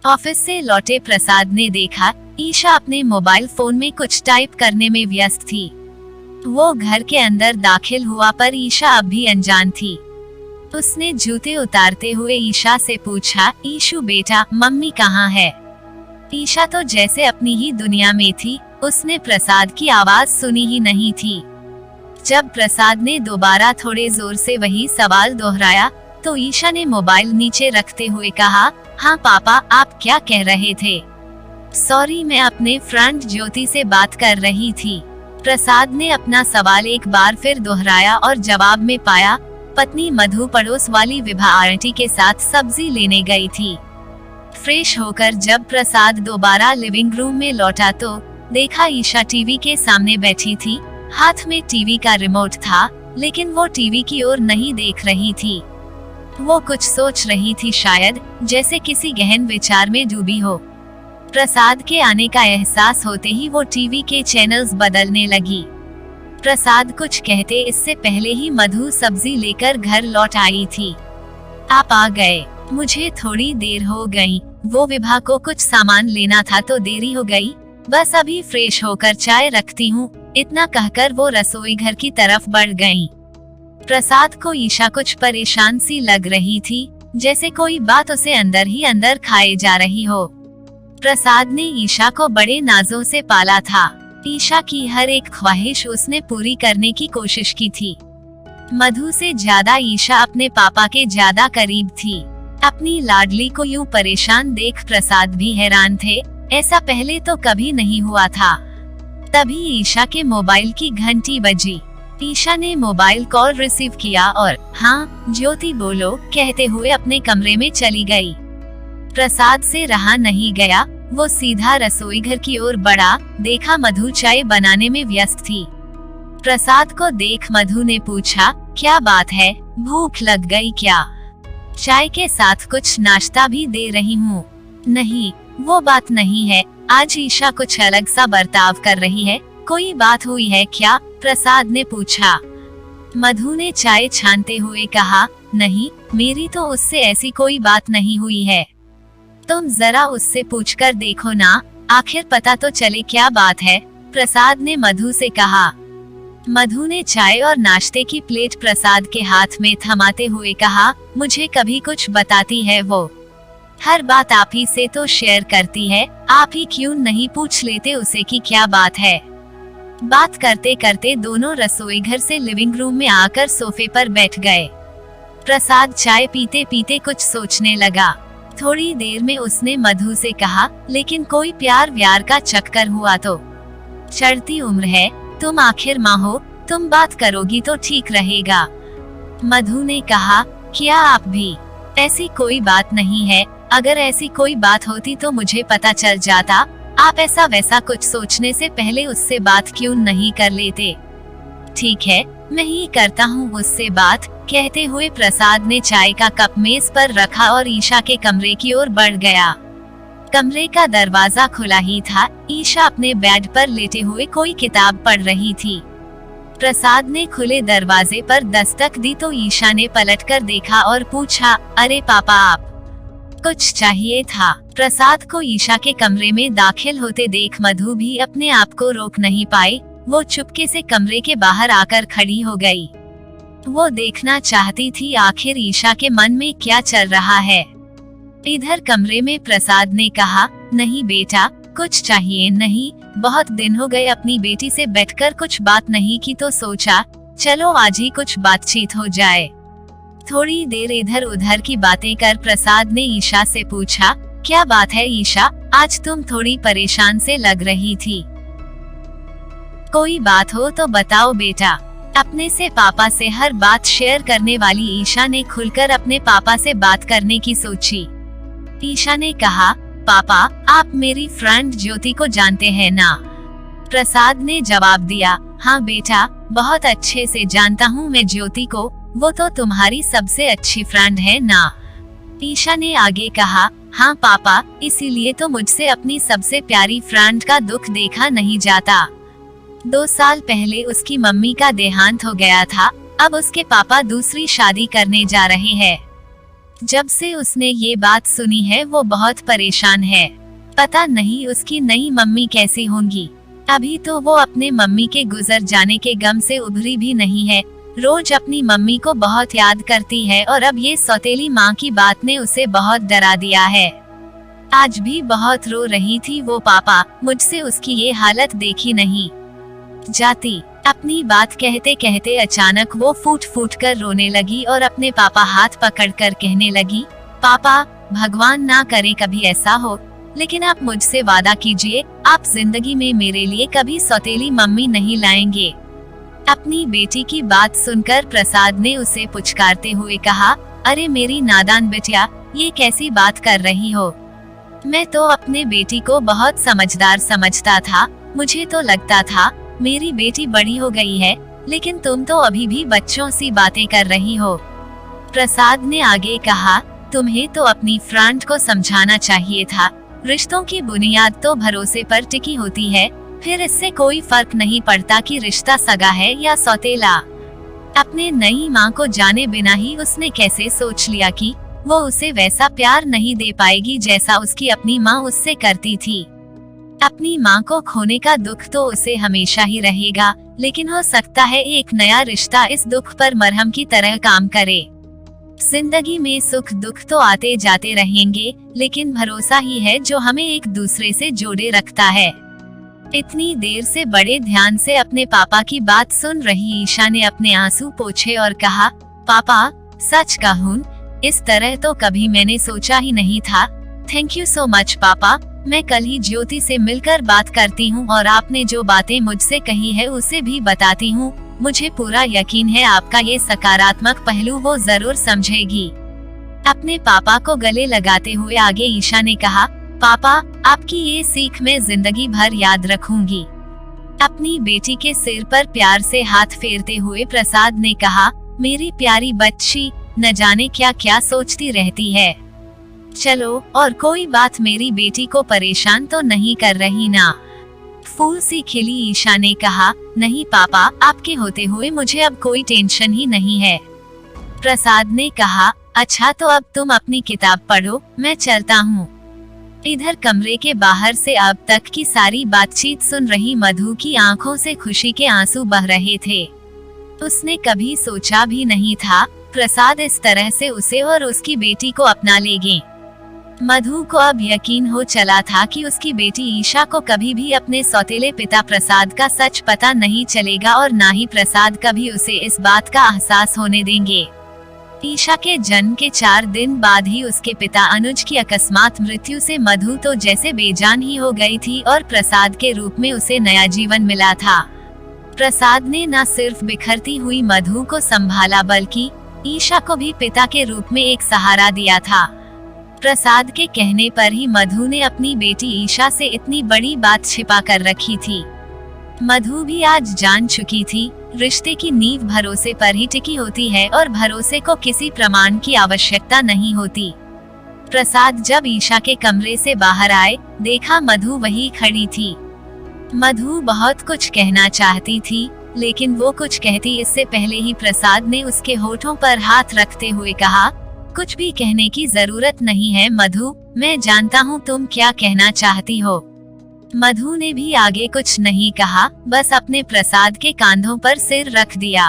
Office से लौटे प्रसाद ने देखा ईशा अपने मोबाइल फोन में कुछ टाइप करने में व्यस्त थी। वो घर के अंदर दाखिल हुआ पर ईशा अब भी अनजान थी। उसने जूते उतारते हुए ईशा से पूछा, ईशु बेटा, मम्मी कहाँ है? ईशा तो जैसे अपनी ही दुनिया में थी, उसने प्रसाद की आवाज सुनी ही नहीं थी। जब प्रसाद ने दोबारा थोड़े जोर से वही सवाल दोहराया तो ईशा ने मोबाइल नीचे रखते हुए कहा, हाँ पापा, आप क्या कह रहे थे? सॉरी, मैं अपने फ्रेंड ज्योति से बात कर रही थी। प्रसाद ने अपना सवाल एक बार फिर दोहराया और जवाब में पाया, पत्नी मधु पड़ोस वाली विभा आंटी के साथ सब्जी लेने गई थी। फ्रेश होकर जब प्रसाद दोबारा लिविंग रूम में लौटा तो देखा ईशा टीवी के सामने बैठी थी। हाथ में टीवी का रिमोट था, लेकिन वो टीवी की ओर नहीं देख रही थी। वो कुछ सोच रही थी, शायद जैसे किसी गहन विचार में डूबी हो। प्रसाद के आने का एहसास होते ही वो टीवी के चैनल्स बदलने लगी। प्रसाद कुछ कहते इससे पहले ही मधु सब्जी लेकर घर लौट आई थी। आप आ गए, मुझे थोड़ी देर हो गई। वो विभा को कुछ सामान लेना था तो देरी हो गई। बस अभी फ्रेश होकर चाय रखती हूँ। इतना कहकर वो रसोई घर की तरफ बढ़ गईं। प्रसाद को ईशा कुछ परेशान सी लग रही थी, जैसे कोई बात उसे अंदर ही अंदर खाए जा रही हो। प्रसाद ने ईशा को बड़े नाजों से पाला था। ईशा की हर एक ख्वाहिश उसने पूरी करने की कोशिश की थी। मधु से ज्यादा ईशा अपने पापा के ज्यादा करीब थी। अपनी लाडली को यूं परेशान देख प्रसाद भी हैरान थे। ऐसा पहले तो कभी नहीं हुआ था। तभी ईशा के मोबाइल की घंटी बजी। ईशा ने मोबाइल कॉल रिसीव किया और हाँ ज्योति बोलो कहते हुए अपने कमरे में चली गई। प्रसाद से रहा नहीं गया, वो सीधा रसोई घर की ओर बढ़ा। देखा मधु चाय बनाने में व्यस्त थी। प्रसाद को देख मधु ने पूछा, क्या बात है, भूख लग गई क्या? चाय के साथ कुछ नाश्ता भी दे रही हूँ। नहीं, वो बात नहीं है। आज ईशा कुछ अलग सा बर्ताव कर रही है, कोई बात हुई है क्या? प्रसाद ने पूछा। मधु ने चाय छानते हुए कहा, नहीं, मेरी तो उससे ऐसी कोई बात नहीं हुई है। तुम जरा उससे पूछकर देखो ना, आखिर पता तो चले क्या बात है। प्रसाद ने मधु से कहा। मधु ने चाय और नाश्ते की प्लेट प्रसाद के हाथ में थमाते हुए कहा, मुझे कभी कुछ बताती है वो। हर बात आप ही से तो शेयर करती है, आप ही क्यों नहीं पूछ लेते उसे कि क्या बात है? बात करते करते दोनों रसोई घर से लिविंग रूम में आकर सोफे पर बैठ गए। प्रसाद चाय पीते पीते कुछ सोचने लगा। थोड़ी देर में उसने मधु से कहा, लेकिन कोई प्यार व्यार का चक्कर हुआ तो? चढ़ती उम्र है, तुम आखिर माँ हो, तुम बात करोगी तो ठीक रहेगा। मधु ने कहा, क्या आप भी? ऐसी कोई बात नहीं है, अगर ऐसी कोई बात होती तो मुझे पता चल जाता। आप ऐसा वैसा कुछ सोचने से पहले उससे बात क्यों नहीं कर लेते? ठीक है, मैं ही करता हूँ उससे बात। कहते हुए प्रसाद ने चाय का कप मेज पर रखा और ईशा के कमरे की ओर बढ़ गया। कमरे का दरवाजा खुला ही था। ईशा अपने बेड पर लेटे हुए कोई किताब पढ़ रही थी। प्रसाद ने खुले दरवाजे पर दस्तक दी तो ईशा ने पलटकर देखा और पूछा, अरे पापा आप? कुछ चाहिए था? प्रसाद को ईशा के कमरे में दाखिल होते देख मधु भी अपने आप को रोक नहीं पाई। वो चुपके से कमरे के बाहर आकर खड़ी हो गई। वो देखना चाहती थी आखिर ईशा के मन में क्या चल रहा है। इधर कमरे में प्रसाद ने कहा, नहीं बेटा, कुछ चाहिए नहीं। बहुत दिन हो गए अपनी बेटी से बैठकर कुछ बात नहीं की तो सोचा चलो आज ही कुछ बातचीत हो जाए। थोड़ी देर इधर उधर की बातें कर प्रसाद ने ईशा से पूछा, क्या बात है ईशा, आज तुम थोड़ी परेशान से लग रही थी। कोई बात हो तो बताओ बेटा। अपने से पापा से हर बात शेयर करने वाली ईशा ने खुलकर अपने पापा से बात करने की सोची। ईशा ने कहा, पापा आप मेरी फ्रेंड ज्योति को जानते हैं ना? प्रसाद ने जवाब दिया, हाँ बेटा, बहुत अच्छे से जानता हूँ मैं ज्योति को, वो तो तुम्हारी सबसे अच्छी फ्रेंड है ना? ईशा ने आगे कहा, हाँ पापा, इसीलिए तो मुझसे अपनी सबसे प्यारी फ्रेंड का दुख देखा नहीं जाता। 2 साल पहले उसकी मम्मी का देहांत हो गया था। अब उसके पापा दूसरी शादी करने जा रहे हैं। जब से उसने ये बात सुनी है वो बहुत परेशान है। पता नहीं उसकी नई मम्मी कैसी होंगी। अभी तो वो अपने मम्मी के गुजर जाने के गम से उभरी भी नहीं है। रोज अपनी मम्मी को बहुत याद करती है और अब ये सौतेली माँ की बात ने उसे बहुत डरा दिया है। आज भी बहुत रो रही थी वो। पापा, मुझसे उसकी ये हालत देखी नहीं जाती। अपनी बात कहते कहते अचानक वो फूट फूट कर रोने लगी और अपने पापा हाथ पकड़कर कहने लगी, पापा, भगवान ना करे कभी ऐसा हो, लेकिन आप मुझसे वादा कीजिए आप जिंदगी में मेरे लिए कभी सौतेली मम्मी नहीं लाएंगे। अपनी बेटी की बात सुनकर प्रसाद ने उसे पुचकारते हुए कहा, अरे मेरी नादान बिटिया, ये कैसी बात कर रही हो? मैं तो अपने बेटी को बहुत समझदार समझता था। मुझे तो लगता था मेरी बेटी बड़ी हो गई है, लेकिन तुम तो अभी भी बच्चों सी बातें कर रही हो। प्रसाद ने आगे कहा, तुम्हें तो अपनी फ्रेंड को समझाना चाहिए था। रिश्तों की बुनियाद तो भरोसे पर टिकी होती है। फिर इससे कोई फर्क नहीं पड़ता कि रिश्ता सगा है या सौतेला। अपने नई माँ को जाने बिना ही उसने कैसे सोच लिया कि वो उसे वैसा प्यार नहीं दे पाएगी जैसा उसकी अपनी माँ उससे करती थी। अपनी माँ को खोने का दुख तो उसे हमेशा ही रहेगा, लेकिन हो सकता है एक नया रिश्ता इस दुख पर मरहम की तरह काम करे। जिंदगी में सुख दुख तो आते जाते रहेंगे, लेकिन भरोसा ही है जो हमें एक दूसरे से जोड़े रखता है। इतनी देर से बड़े ध्यान से अपने पापा की बात सुन रही ईशा ने अपने आंसू पोंछे और कहा, पापा, सच कहूं, इस तरह तो कभी मैंने सोचा ही नहीं था। थैंक यू सो मच पापा। मैं कल ही ज्योति से मिलकर बात करती हूँ और आपने जो बातें मुझसे कही है उसे भी बताती हूँ। मुझे पूरा यकीन है आपका ये सकारात्मक पहलू वो जरूर समझेगी। अपने पापा को गले लगाते हुए आगे ईशा ने कहा, पापा, आपकी ये सीख मैं जिंदगी भर याद रखूंगी। अपनी बेटी के सिर पर प्यार से हाथ फेरते हुए प्रसाद ने कहा, मेरी प्यारी बच्ची, न जाने क्या क्या सोचती रहती है। चलो, और कोई बात मेरी बेटी को परेशान तो नहीं कर रही ना? फूल सी खिली ईशा ने कहा, नहीं पापा, आपके होते हुए मुझे अब कोई टेंशन ही नहीं है। प्रसाद ने कहा, अच्छा तो अब तुम अपनी किताब पढ़ो, मैं चलता हूँ। इधर कमरे के बाहर से अब तक की सारी बातचीत सुन रही मधु की आंखों से खुशी के आंसू बह रहे थे। उसने कभी सोचा भी नहीं था प्रसाद इस तरह से उसे और उसकी बेटी को अपना लेंगे। मधु को अब यकीन हो चला था कि उसकी बेटी ईशा को कभी भी अपने सौतेले पिता प्रसाद का सच पता नहीं चलेगा और ना ही प्रसाद कभी उसे इस बात का एहसास होने देंगे। ईशा के जन्म के 4 दिन बाद ही उसके पिता अनुज की अकस्मात मृत्यु से मधु तो जैसे बेजान ही हो गई थी और प्रसाद के रूप में उसे नया जीवन मिला था। प्रसाद ने न सिर्फ बिखरती हुई मधु को संभाला बल्कि ईशा को भी पिता के रूप में एक सहारा दिया था। प्रसाद के कहने पर ही मधु ने अपनी बेटी ईशा से इतनी बड़ी बात छिपा कर रखी थी। मधु भी आज जान चुकी थी, रिश्ते की नींव भरोसे पर ही टिकी होती है और भरोसे को किसी प्रमाण की आवश्यकता नहीं होती। प्रसाद जब ईशा के कमरे से बाहर आए, देखा मधु वही खड़ी थी। मधु बहुत कुछ कहना चाहती थी, लेकिन वो कुछ कहती इससे पहले ही प्रसाद ने उसके होठों पर हाथ रखते हुए कहा, कुछ भी कहने की जरूरत नहीं है मधु, मैं जानता हूँ तुम क्या कहना चाहती हो। मधु ने भी आगे कुछ नहीं कहा, बस अपने प्रसाद के कांधों पर सिर रख दिया।